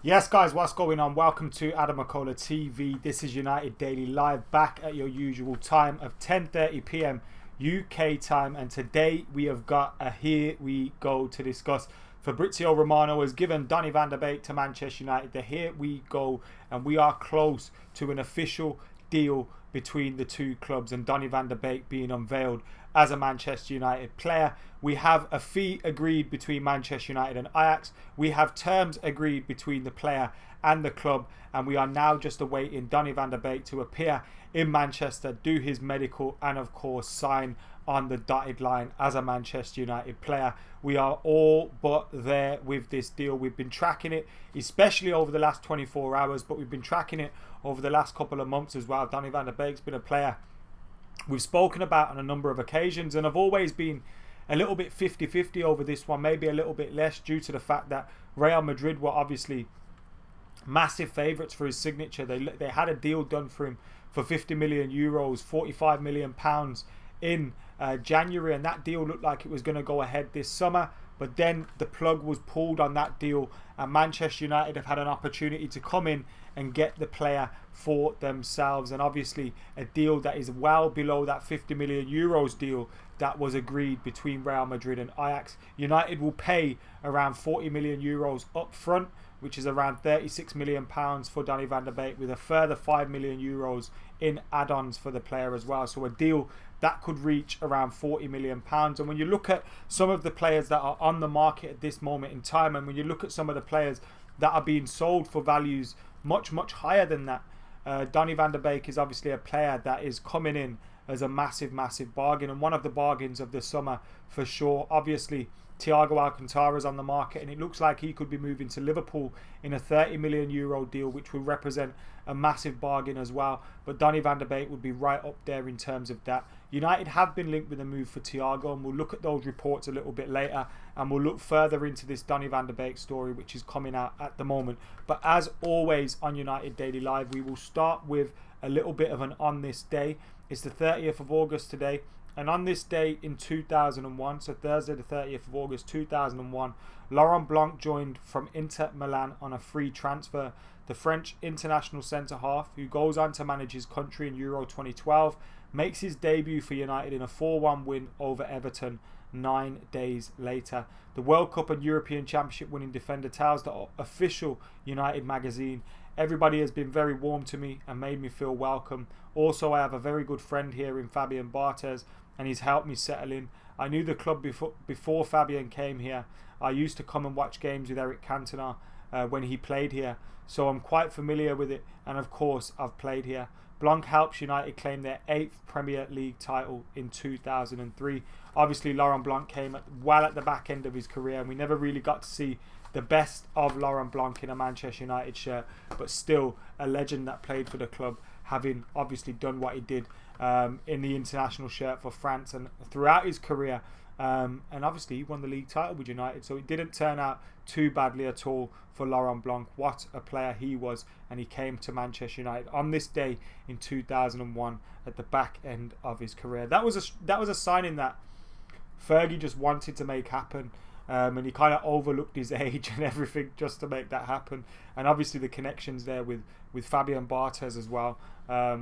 Yes, guys, what's going on? Welcome to AdamMcKola TV. This is United Daily Live, back at your usual time of 10:30 p.m. UK time. And today we have got a here we go to discuss. Fabrizio Romano has given Donny van der Beek to Manchester United. The here we go, and we are close to an official deal between the two clubs and Donny van der Beek being unveiled as a Manchester United player. We have a fee agreed between Manchester United and Ajax. We have terms agreed between the player and the club, and we are now just awaiting Donny van der Beek to appear in Manchester, do his medical, and of course sign on the dotted line as a Manchester United player. We are all but there with this deal. We've been tracking it, especially over the last 24 hours, but we've been tracking it over the last couple of months as well. Donny van der Beek's been a player we've spoken about on a number of occasions, and I've always been a little bit 50-50 over this one, maybe a little bit less, due to the fact that Real Madrid were obviously massive favourites for his signature. They had a deal done for him for 50 million euros, 45 million pounds in January, and that deal looked like it was going to go ahead this summer, but then the plug was pulled on that deal, and Manchester United have had an opportunity to come in and get the player for themselves, and obviously a deal that is well below that 50 million euros deal that was agreed between Real Madrid and Ajax. United will pay around 40 million euros up front, which is around 36 million pounds for Donny van der Beek, with a further 5 million euros in add-ons for the player as well. So a deal that could reach around 40 million pounds. And when you look at some of the players that are on the market at this moment in time, and when you look at some of the players that are being sold for values much higher than that, Donny van der Beek is obviously a player that is coming in as a massive bargain, and one of the bargains of the summer for sure. Obviously Thiago Alcantara's on the market, and it looks like he could be moving to Liverpool in a 30 million euro deal, which will represent a massive bargain as well. But Donny van der Beek would be right up there in terms of that. United have been linked with a move for Thiago, and we'll look at those reports a little bit later, and we'll look further into this Donny van der Beek story, which is coming out at the moment. But as always on United Daily Live, we will start with a little bit of an on this day. It's the 30th of August today. And on this day in 2001, so Thursday the 30th of August 2001, Laurent Blanc joined from Inter Milan on a free transfer. The French international centre-half, who goes on to manage his country in Euro 2012, makes his debut for United in a 4-1 win over Everton 9 days later. The World Cup and European Championship winning defender tells the official United magazine, "Everybody has been very warm to me and made me feel welcome. Also, I have a very good friend here in Fabian Barthez, and he's helped me settle in. I knew the club before Fabian came here. I used to come and watch games with Eric Cantona when he played here, so I'm quite familiar with it, and of course I've played here." Blanc helps United claim their 8th Premier League title in 2003. Obviously Laurent Blanc came well at the back end of his career, and we never really got to see the best of Laurent Blanc in a Manchester United shirt, but still a legend that played for the club, having obviously done what he did in the international shirt for France and throughout his career. And obviously he won the league title with United, so it didn't turn out too badly at all for Laurent Blanc. What a player he was, and he came to Manchester United on this day in 2001 at the back end of his career. That was a signing that Fergie just wanted to make happen, and he kind of overlooked his age and everything just to make that happen. And obviously the connections there with Fabian Barthez as well,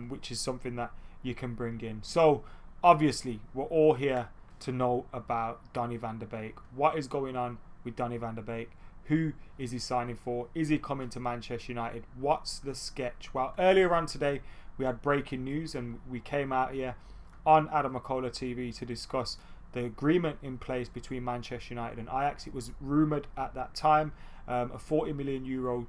which is something that you can bring in. So obviously we're all here to know about Donny van der Beek. What is going on with Donny van der Beek? Who is he signing for? Is he coming to Manchester United? What's the sketch? Well, earlier on today we had breaking news, and we came out here on AdamMcKola TV to discuss the agreement in place between Manchester United and Ajax. It was rumoured at that time a 40 million euro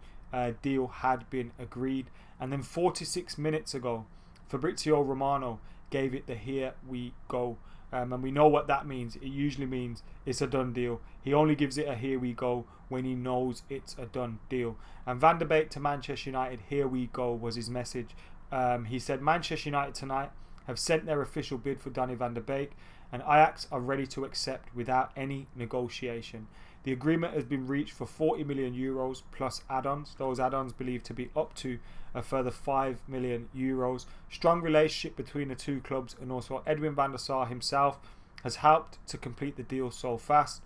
deal had been agreed, and then 46 minutes ago Fabrizio Romano gave it the here we go. And we know what that means. It usually means it's a done deal. He only gives it a here we go when he knows it's a done deal. And Van der Beek to Manchester United, here we go, was his message. He said, "Manchester United tonight have sent their official bid for Donny van der Beek, and Ajax are ready to accept without any negotiation. The agreement has been reached for 40 million euros plus add-ons. Those add-ons believed to be up to a further 5 million euros. Strong relationship between the two clubs, and also Edwin van der Sar himself has helped to complete the deal so fast.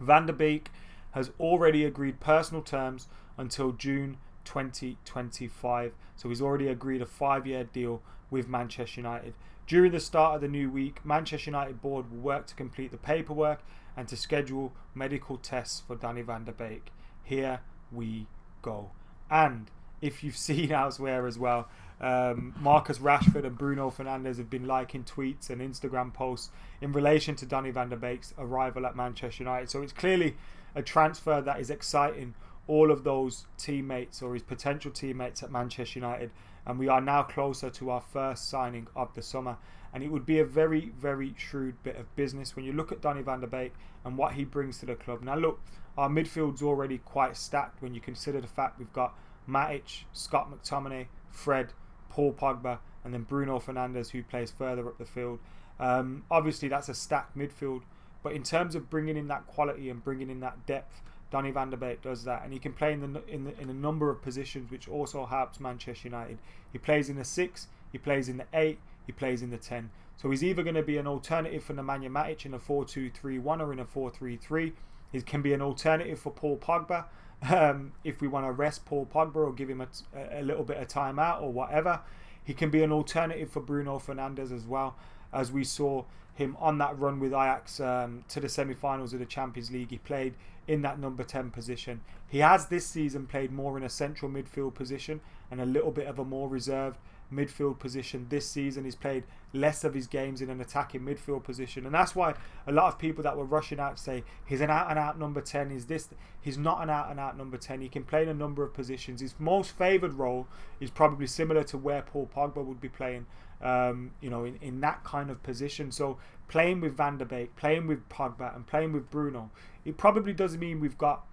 Van der Beek has already agreed personal terms until June 2025. So he's already agreed a 5-year deal with Manchester United. During the start of the new week, Manchester United board will work to complete the paperwork and to schedule medical tests for Donny van de Beek. Here we go. And if you've seen elsewhere as well, Marcus Rashford and Bruno Fernandes have been liking tweets and Instagram posts in relation to Donny van de Beek's arrival at Manchester United. So it's clearly a transfer that is exciting all of those teammates or his potential teammates at Manchester United, and we are now closer to our first signing of the summer. And it would be a very, very shrewd bit of business when you look at Donny van de Beek and what he brings to the club. Now look, our midfield's already quite stacked when you consider the fact we've got Matic, Scott McTominay, Fred, Paul Pogba, and then Bruno Fernandes, who plays further up the field. Obviously that's a stacked midfield, but in terms of bringing in that quality and bringing in that depth, Donny van de Beek does that, and he can play in a number of positions, which also helps Manchester United. He plays in the 6, he plays in the 8, he plays in the 10. So he's either going to be an alternative for Nemanja Matic in a 4-2-3-1 or in a 4-3-3. He can be an alternative for Paul Pogba if we want to rest Paul Pogba or give him a little bit of time out or whatever. He can be an alternative for Bruno Fernandes as well, as we saw him on that run with Ajax to the semi-finals of the Champions League. He played in that number 10 position. He has this season played more in a central midfield position and a little bit of a more reserved midfield position this season. He's played less of his games in an attacking midfield position, and that's why a lot of people that were rushing out to say he's an out and out number 10, he's not an out and out number 10. He can play in a number of positions. His most favoured role is probably similar to where Paul Pogba would be playing, in that kind of position. So playing with Van der Beek, playing with Pogba and playing with Bruno, it probably does mean we've got,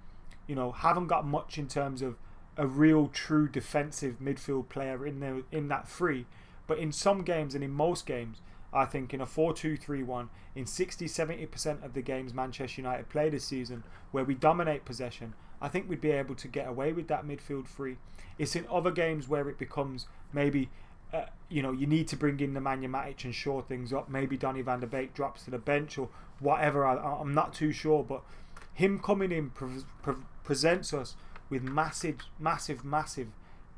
haven't got much in terms of a real true defensive midfield player in that three. But in some games and in most games, I think in a 4-2-3-1, in 60-70% of the games Manchester United play this season where we dominate possession, I think we'd be able to get away with that midfield three. It's in other games where it becomes maybe you need to bring in the Nemanja Matic and shore things up. Maybe Donny van de Beek drops to the bench or whatever. I'm not too sure, but him coming in presents us with massive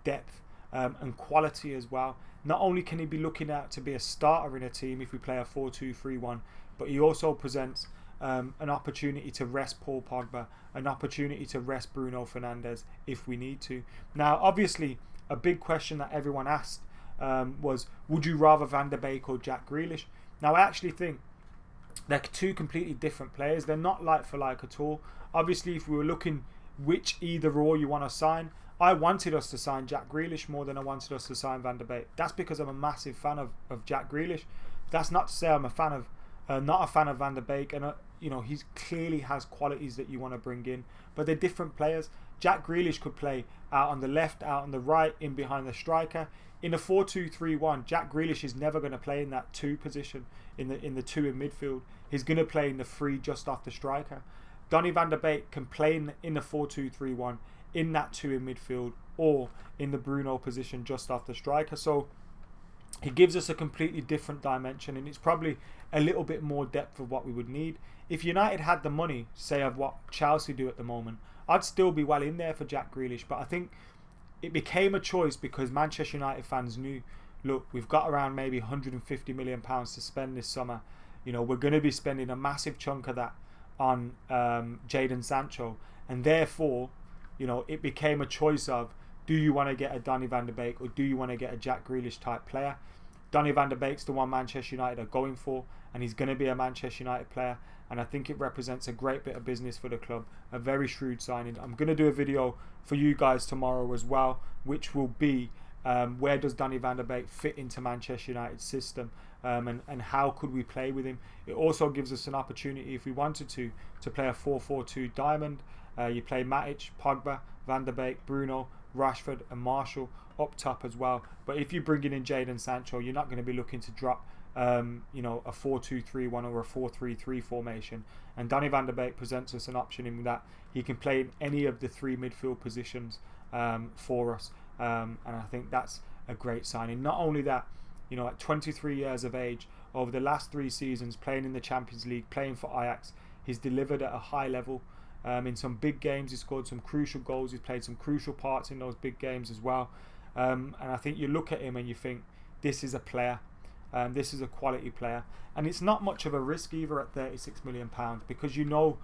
depth and quality as well. Not only can he be looking out to be a starter in a team if we play a 4-2-3-1, but he also presents an opportunity to rest Paul Pogba, an opportunity to rest Bruno Fernandes if we need to. Now, obviously, a big question that everyone asked was, would you rather Van der Beek or Jack Grealish? Now, I actually think they're two completely different players. They're not like for like at all. Obviously, if we were looking which either or you want to sign, I wanted us to sign Jack Grealish more than I wanted us to sign Van der Beek. That's because I'm a massive fan of Jack Grealish. That's not to say I'm a fan of not a fan of Van der Beek, and he clearly has qualities that you want to bring in, but they're different players. Jack Grealish could play out on the left, out on the right, in behind the striker. In a 4-2-3-1, Jack Grealish is never going to play in that 2 position, in the 2 in midfield. He's going to play in the 3 just off the striker. Donny van der Beek can play in the 4-2-3-1 in that 2 in midfield or in the Bruno position just off the striker. So he gives us a completely different dimension, and it's probably a little bit more depth of what we would need. If United had the money, say of what Chelsea do at the moment, I'd still be well in there for Jack Grealish. But I think it became a choice because Manchester United fans knew, look, we've got around maybe £150 million to spend this summer. We're going to be spending a massive chunk of that on Jadon Sancho, and therefore it became a choice of, do you want to get a Donny van der Beek or do you want to get a Jack Grealish type player? Donny van der Beek's the one Manchester United are going for, and he's going to be a Manchester United player, and I think it represents a great bit of business for the club, a very shrewd signing. I'm going to do a video for you guys tomorrow as well, which will be where does Donny van der Beek fit into Manchester United's system, and how could we play with him. It also gives us an opportunity, if we wanted to play a 4-4-2 diamond. You play Matic, Pogba, Van der Beek, Bruno, Rashford and Marshall up top as well. But if you're bringing in Jadon Sancho, you're not going to be looking to drop a 4-2-3-1 or a 4-3-3 formation. And Donny van der Beek presents us an option in that he can play in any of the 3 midfield positions for us. And I think that's a great signing. Not only that, at 23 years of age, over the last 3 seasons, playing in the Champions League, playing for Ajax, he's delivered at a high level. in some big games. He scored some crucial goals. He's played some crucial parts in those big games as well. And I think you look at him and you think, this is a player. This is a quality player. And it's not much of a risk either at £36 million, because you know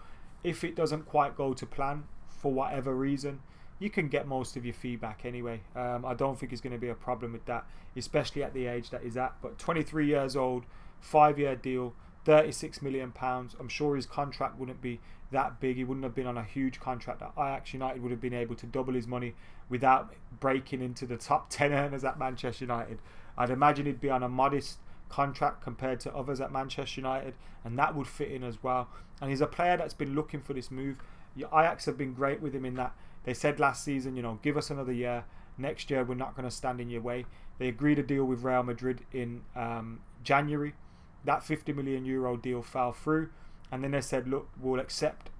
if it doesn't quite go to plan for whatever reason, you can get most of your fee back anyway. I don't think it's going to be a problem with that, especially at the age that he's at. But 23 years old, 5-year deal, £36 million. I'm sure his contract wouldn't be that big. He wouldn't have been on a huge contract at Ajax. United would have been able to double his money without breaking into the top 10 earners at Manchester United. I'd imagine he'd be on a modest contract compared to others at Manchester United, and that would fit in as well. And he's a player that's been looking for this move. Ajax have been great with him in that they said last season, give us another year. Next year we're not going to stand in your way. They agreed a deal with Real Madrid in January. That €50 million deal fell through, and then they said, look, we'll accept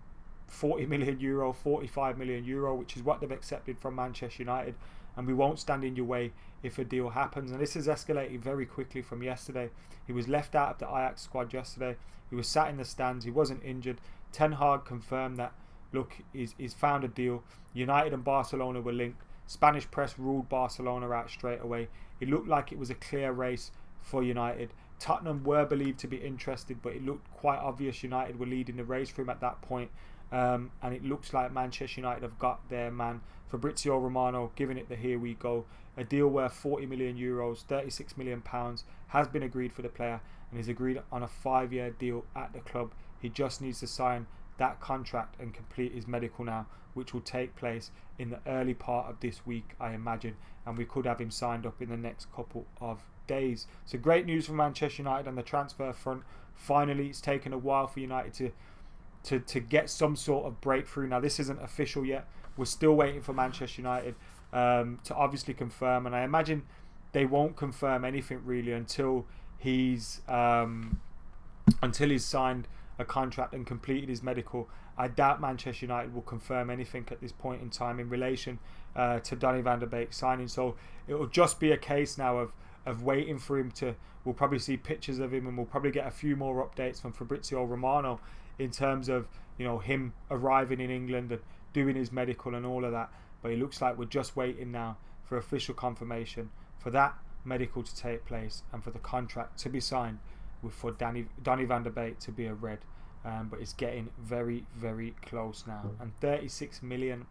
€40 million, €45 million, which is what they've accepted from Manchester United, and we won't stand in your way if a deal happens. And this has escalated very quickly from yesterday. He was left out of the Ajax squad yesterday. He was sat in the stands. He wasn't injured. Ten Hag confirmed that, look, he's found a deal. United and Barcelona were linked. Spanish press ruled Barcelona out straight away. It looked like it was a clear race for United. Tottenham were believed to be interested, but it looked quite obvious United were leading the race for him at that point. And it looks like Manchester United have got their man. Fabrizio Romano giving it the here we go. A deal worth €40 million, £36 million has been agreed for the player, and he's agreed on a 5-year deal at the club. He just needs to sign that contract and complete his medical now, which will take place in the early part of this week, I imagine, and we could have him signed up in the next couple of days. So great news for Manchester United on the transfer front. Finally, it's taken a while for United to get some sort of breakthrough. Now, this isn't official yet. We're still waiting for Manchester United to obviously confirm, and I imagine they won't confirm anything really until he's signed a contract and completed his medical. I doubt Manchester United will confirm anything at this point in time in relation to Donny van der Beek signing. So it will just be a case now of waiting for him to. We'll probably see pictures of him, and we'll probably get a few more updates from Fabrizio Romano in terms of him arriving in England and doing his medical and all of that. But it looks like we're just waiting now for official confirmation for that medical to take place and for the contract to be signed for Donny van der Beek to be a red. But it's getting very, very close now. And £36 million,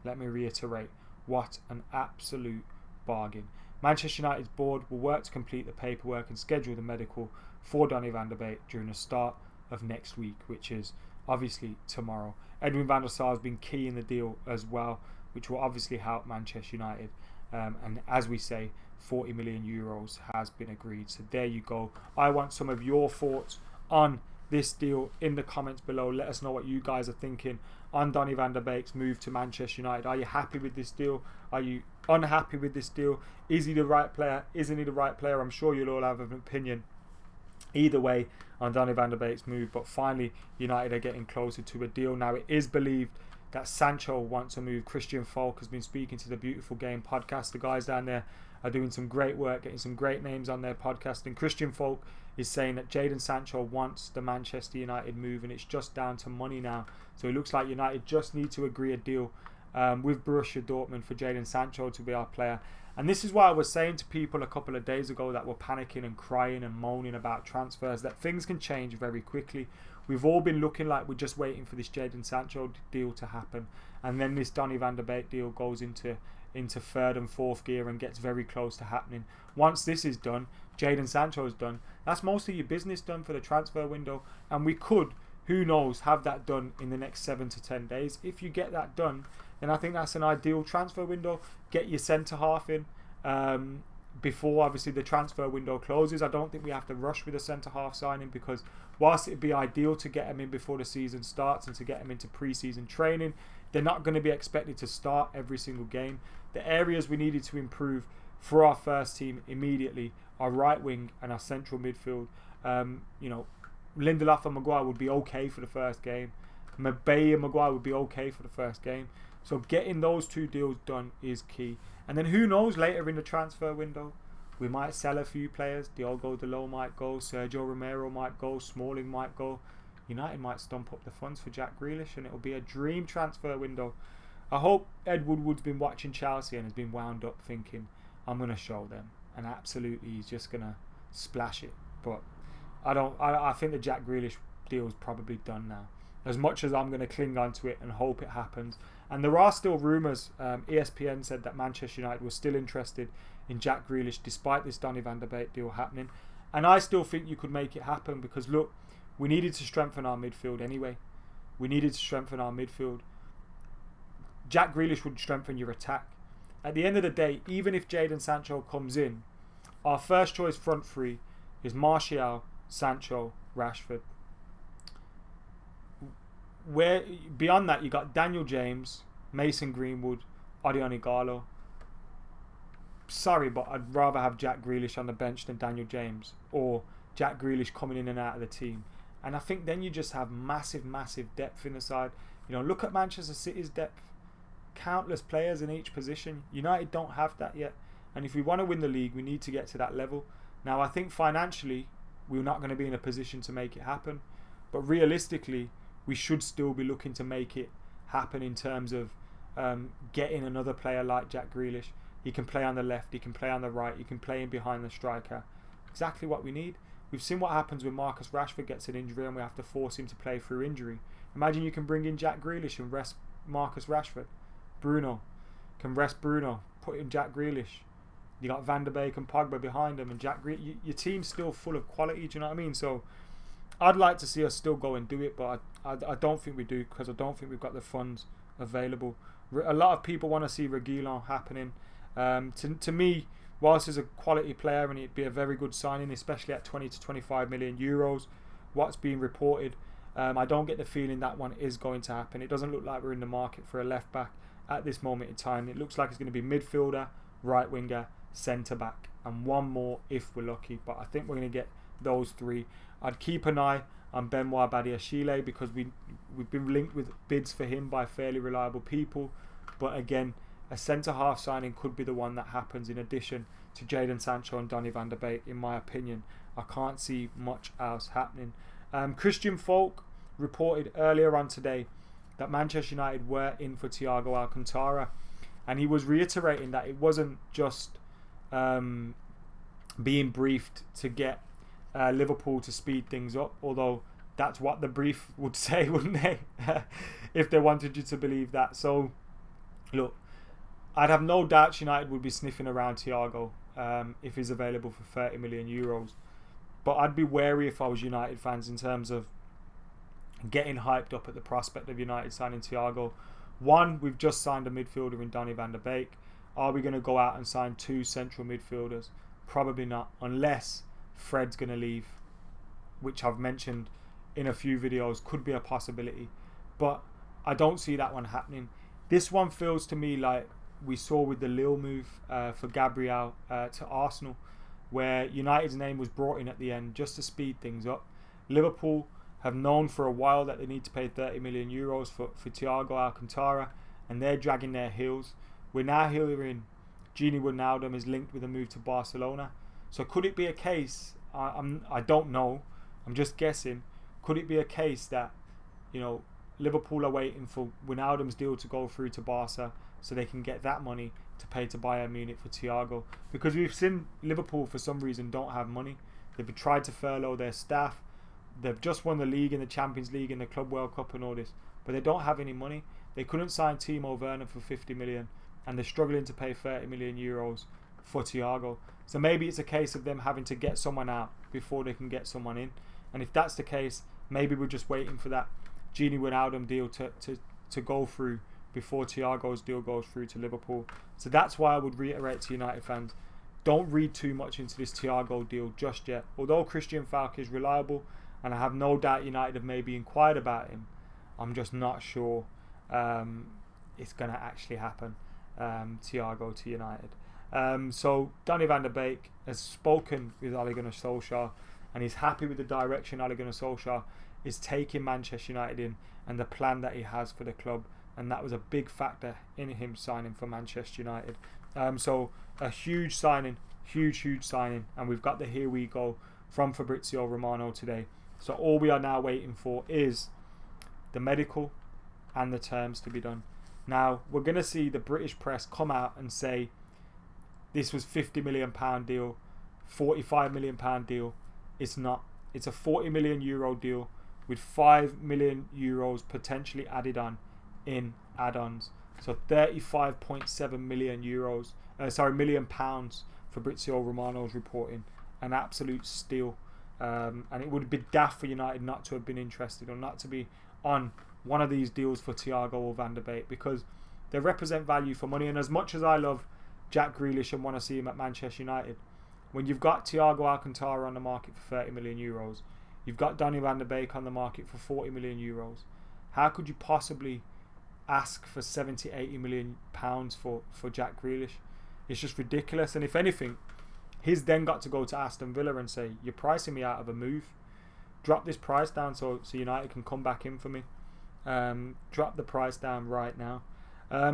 let me reiterate, what an absolute bargain. Manchester United's board will work to complete the paperwork and schedule the medical for Donny van der Beek during the start of next week, which is obviously tomorrow. Edwin van der Sar has been key in the deal as well, which will obviously help Manchester United. And as we say, €40 million has been agreed. So there you go. I want some of your thoughts on this deal in the comments below. Let us know what you guys are thinking on Donny van der Beek's move to Manchester United. Are you happy with this deal? Are you unhappy with this deal? Is he the right player? Isn't he the right player? I'm sure you'll all have an opinion either way on Donny van der Beek's move. But finally, United are getting closer to a deal. Now, it is believed that Sancho wants to move. Christian Falk has been speaking to the Beautiful Game podcast. The guys down there are doing some great work, getting some great names on their podcast. And Christian Falk is saying that Jadon Sancho wants the Manchester United move, and it's just down to money now. So it looks like United just need to agree a deal with Borussia Dortmund for Jadon Sancho to be our player. And this is why I was saying to people a couple of days ago that were panicking and crying and moaning about transfers, that things can change very quickly. We've all been looking like we're just waiting for this Jadon Sancho deal to happen, and then this Donny van der Beek deal goes into third and fourth gear and gets very close to happening. Once this is done, Jadon Sancho is done. That's most of your business done for the transfer window, and we could, who knows, have that done in the next 7 to 10 days. If you get that done, then I think that's an ideal transfer window. Get your centre half in before obviously the transfer window closes. I don't think we have to rush with a centre half signing, because whilst it'd be ideal to get them in before the season starts and to get them into pre-season training, they're not going to be expected to start every single game. The areas we needed to improve for our first team immediately are right wing and our central midfield. Lindelof and Maguire would be okay for the first game. Mbappe and Maguire would be okay for the first game. So getting those two deals done is key. And then who knows, later in the transfer window, we might sell a few players. Diogo Dalot might go, Sergio Romero might go, Smalling might go. United might stump up the funds for Jack Grealish, and it'll be a dream transfer window. I hope Ed Woodward's been watching Chelsea and has been wound up thinking, I'm going to show them. And absolutely he's just going to splash it. But I think the Jack Grealish deal is probably done now. As much as I'm going to cling on to it and hope it happens. And there are still rumours. ESPN said that Manchester United was still interested in Jack Grealish despite this Donny van der Beek deal happening. And I still think you could make it happen because, look, we needed to strengthen our midfield anyway. Jack Grealish would strengthen your attack. At the end of the day, even if Jadon Sancho comes in, our first choice front three is Martial, Sancho, Rashford. Where beyond that, you got Daniel James, Mason Greenwood, Odion Igalo. Sorry, but I'd rather have Jack Grealish on the bench than Daniel James, or Jack Grealish coming in and out of the team. And I think then you just have massive depth in the side. You know, look at Manchester City's depth. Countless players in each position. United don't have that yet. And if we want to win the league, we need to get to that level. Now, I think financially, we're not going to be in a position to make it happen. But realistically, we should still be looking to make it happen in terms of getting another player like Jack Grealish. He can play on the left, he can play on the right, he can play in behind the striker. Exactly what we need. We've seen what happens when Marcus Rashford gets an injury and we have to force him to play through injury. Imagine you can bring in Jack Grealish and rest Marcus Rashford. Bruno can rest Bruno, put in Jack Grealish. You got Van der Beek and Pogba behind him, and Jack Grealish. Your team's still full of quality. Do you know what I mean? So I'd like to see us still go and do it, but I don't think we do because I don't think we've got the funds available. A lot of people want to see Reguilon happening. To me, whilst he's a quality player and it'd be a very good signing, especially at 20 to 25 million euros, what's being reported, I don't get the feeling that one is going to happen. It doesn't look like we're in the market for a left back at this moment in time. It looks like it's going to be midfielder, right winger, centre back, and one more if we're lucky. But I think we're going to get those three. I'd keep an eye on Benoit Badiashile because we've been linked with bids for him by fairly reliable people. But again, a centre half signing could be the one that happens in addition to Jadon Sancho and Donny van der Beek. In my opinion, I can't see much else happening. Christian Folk reported earlier on today that Manchester United were in for Thiago Alcantara, and he was reiterating that it wasn't just being briefed to get Liverpool to speed things up, although that's what the brief would say, wouldn't they? If they wanted you to believe that. So look, I'd have no doubts United would be sniffing around Thiago if he's available for 30 million euros, but I'd be wary if I was United fans in terms of getting hyped up at the prospect of United signing Thiago. One, we've just signed a midfielder in Donny van der Beek. Are we going to go out and sign two central midfielders? Probably not, unless Fred's going to leave, which I've mentioned in a few videos, could be a possibility. But I don't see that one happening. This one feels to me like we saw with the Lille move for Gabriel to Arsenal, where United's name was brought in at the end just to speed things up. Liverpool have known for a while that they need to pay 30 million euros for Thiago Alcantara, and they're dragging their heels. We're now hearing Gini Wijnaldum is linked with a move to Barcelona. So could it be a case, I don't know, I'm just guessing, could it be a case that, you know, Liverpool are waiting for Wijnaldum's deal to go through to Barca so they can get that money to pay to Bayern Munich for Thiago? Because we've seen Liverpool for some reason don't have money. They've tried to furlough their staff. They've just won the league and the Champions League and the Club World Cup and all this, but they don't have any money. They couldn't sign Timo Werner for 50 million, and they're struggling to pay 30 million euros for Thiago. So maybe it's a case of them having to get someone out before they can get someone in. And if that's the case, maybe we're just waiting for that Gini Wijnaldum deal to go through before Thiago's deal goes through to Liverpool. So that's why I would reiterate to United fans, don't read too much into this Thiago deal just yet. Although Christian Falk is reliable, and I have no doubt United have maybe inquired about him, I'm just not sure it's going to actually happen, Thiago to United. So Donny van der Beek has spoken with Ole Gunnar Solskjaer, and he's happy with the direction Ole Gunnar Solskjaer is taking Manchester United in and the plan that he has for the club, and that was a big factor in him signing for Manchester United. So a huge signing, huge signing, and we've got the here we go from Fabrizio Romano today. So all we are now waiting for is the medical and the terms to be done. Now, we're going to see the British press come out and say this was £50 million deal, £45 million deal. It's not. It's a €40 million deal with €5 million potentially added on in add-ons. So €35.7 million million pounds for Fabrizio Romano's reporting. An absolute steal. And it would be daft for United not to have been interested or not to be on one of these deals for Thiago or Van der Beek, because they represent value for money. And as much as I love Jack Grealish and want to see him at Manchester United, when you've got Thiago Alcantara on the market for €30 million, you've got Donny Van der Beek on the market for €40 million, how could you possibly ask for 70, 80 million pounds for Jack Grealish? It's just ridiculous. And if anything, he's then got to go to Aston Villa and say, you're pricing me out of a move. Drop this price down so United can come back in for me. Drop the price down right now.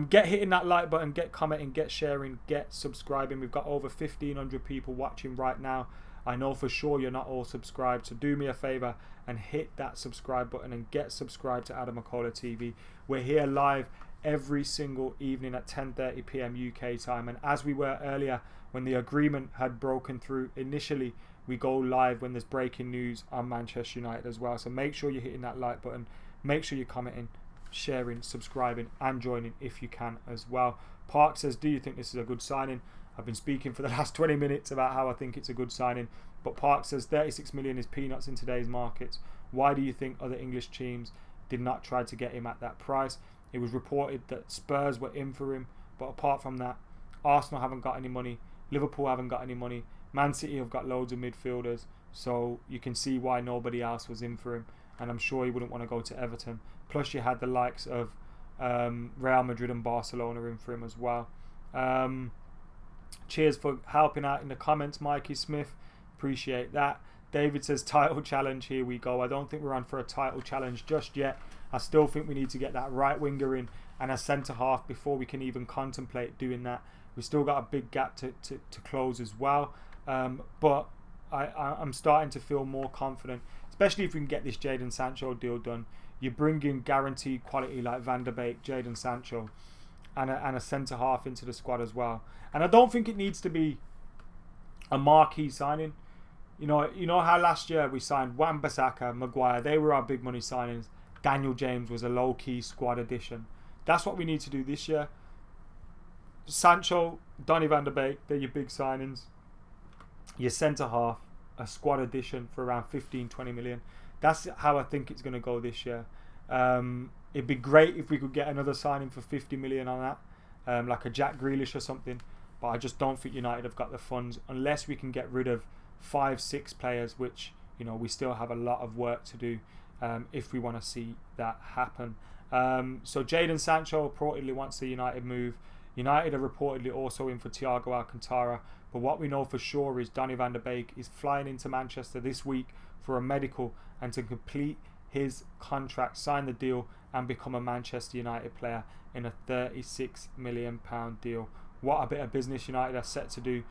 Get hitting that like button, get commenting, get sharing, get subscribing. We've got over 1,500 people watching right now. I know for sure you're not all subscribed, so do me a favour and hit that subscribe button and get subscribed to AdamMcKola TV. We're here live every single evening at 10:30 PM UK time, and as we were earlier when the agreement had broken through initially, we go live when there's breaking news on Manchester United as well. So make sure you're hitting that like button, make sure you're commenting, sharing, subscribing and joining if you can as well. Park says, do you think this is a good signing? I've been speaking for the last 20 minutes about how I think it's a good signing, but Park says 36 million is peanuts in today's markets. Why do you think other English teams did not try to get him at that price? It was reported that Spurs were in for him, but apart from that, Arsenal haven't got any money, Liverpool haven't got any money, Man City have got loads of midfielders, so you can see why nobody else was in for him, and I'm sure he wouldn't want to go to Everton. Plus you had the likes of Real Madrid and Barcelona in for him as well. Cheers for helping out in the comments, Mikey Smith. Appreciate that. David says title challenge, here we go. I don't think we're on for a title challenge just yet. I still think we need to get that right winger in and a centre half before we can even contemplate doing that. We've still got a big gap to close as well. But I'm starting to feel more confident, especially if we can get this Jadon Sancho deal done. You bring in guaranteed quality like Van der Beek, Jadon Sancho, and a centre half into the squad as well. And I don't think it needs to be a marquee signing. You know how last year we signed Wan-Bissaka, Maguire. They were our big money signings. Daniel James was a low-key squad addition. That's what we need to do this year. Sancho, Donny Van der Beek, they're your big signings. Your centre half, a squad addition for around 15, 20 million. That's how I think it's going to go this year. It'd be great if we could get another signing for 50 million on that, like a Jack Grealish or something. But I just don't think United have got the funds unless we can get rid of 5-6 players, which we still have a lot of work to do if we want to see that happen. So Jadon Sancho reportedly wants the United move. United are reportedly also in for Thiago Alcantara, but what we know for sure is Donny Van der Beek is flying into Manchester this week for a medical and to complete his contract, sign the deal and become a Manchester United player in a £36 million deal. What a bit of business United are set to do.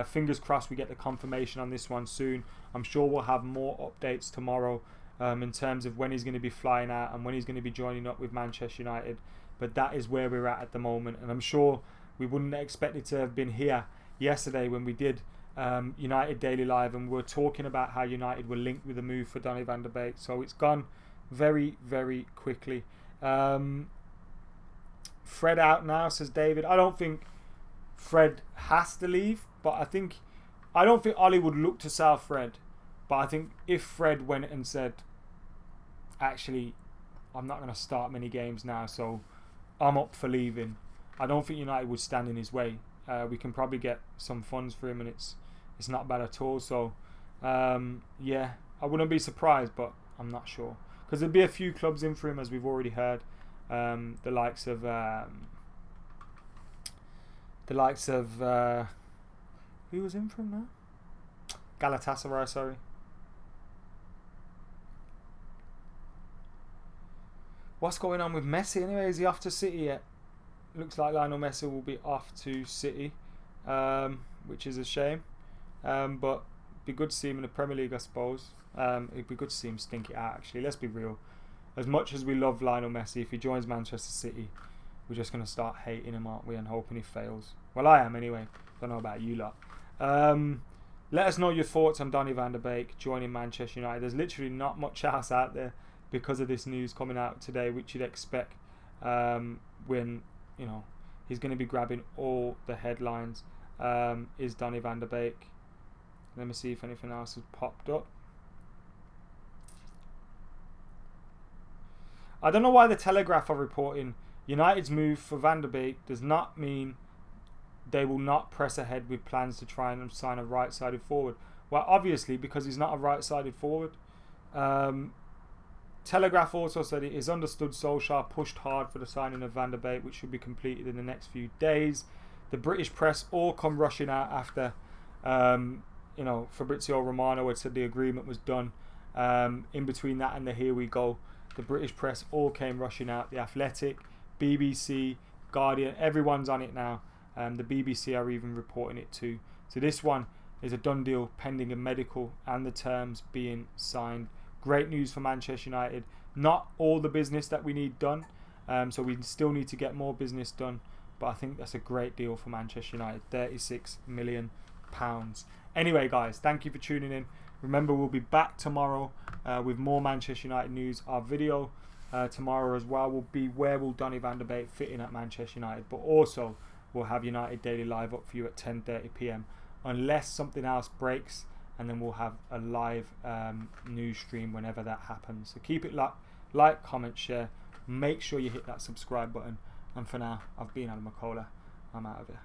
Fingers crossed we get the confirmation on this one soon. I'm sure we'll have more updates tomorrow in terms of when he's going to be flying out and when he's going to be joining up with Manchester United. But that is where we're at the moment, and I'm sure we wouldn't expect it to have been here yesterday when we did United Daily Live and we were talking about how United were linked with a move for Donny Van der Beek. So it's gone very, very quickly. Fred out now, says David. I don't think Fred has to leave, but I don't think Ollie would look to sell Fred. But I think if Fred went and said, actually, I'm not going to start many games now, so I'm up for leaving, I don't think United would stand in his way. We can probably get some funds for him, and it's not bad at all. So yeah, I wouldn't be surprised, but I'm not sure, because there'd be a few clubs in for him, as we've already heard. The likes of who was in for him now? Galatasaray, sorry. What's going on with Messi anyway? Is he off to City yet? Looks like Lionel Messi will be off to City, which is a shame. But be good to see him in the Premier League, I suppose. It'd be good to see him stink it out, actually. Let's be real. As much as we love Lionel Messi, if he joins Manchester City, we're just going to start hating him, aren't we, and hoping he fails. Well, I am anyway. Don't know about you lot. Let us know your thoughts on Donny van de Beek joining Manchester United. There's literally not much else out there because of this news coming out today, which you'd expect when, you know, he's going to be grabbing all the headlines. Is Donny van de Beek. Let me see if anything else has popped up. I don't know why the Telegraph are reporting United's move for Van de Beek does not mean they will not press ahead with plans to try and sign a right-sided forward. Well, obviously, because he's not a right-sided forward. Telegraph also said it is understood Solskjaer pushed hard for the signing of Van de Beek, which should be completed in the next few days. The British press all come rushing out after, you know, Fabrizio Romano had said the agreement was done. In between that and the here we go, the British press all came rushing out. The Athletic, BBC, Guardian, everyone's on it now. The BBC are even reporting it too. So this one is a done deal pending a medical and the terms being signed. Great news for Manchester United. Not all the business that we need done. So we still need to get more business done. But I think that's a great deal for Manchester United. £36 million. Anyway, guys, thank you for tuning in. Remember, we'll be back tomorrow with more Manchester United news. Our video tomorrow as well will be where will Donny van de Beek fit in at Manchester United. But also, we'll have United Daily Live up for you at 10:30 p.m. Unless something else breaks, and then we'll have a live news stream whenever that happens. So keep it like, comment, share. Make sure you hit that subscribe button. And for now, I've been AdamMcKola. I'm out of here.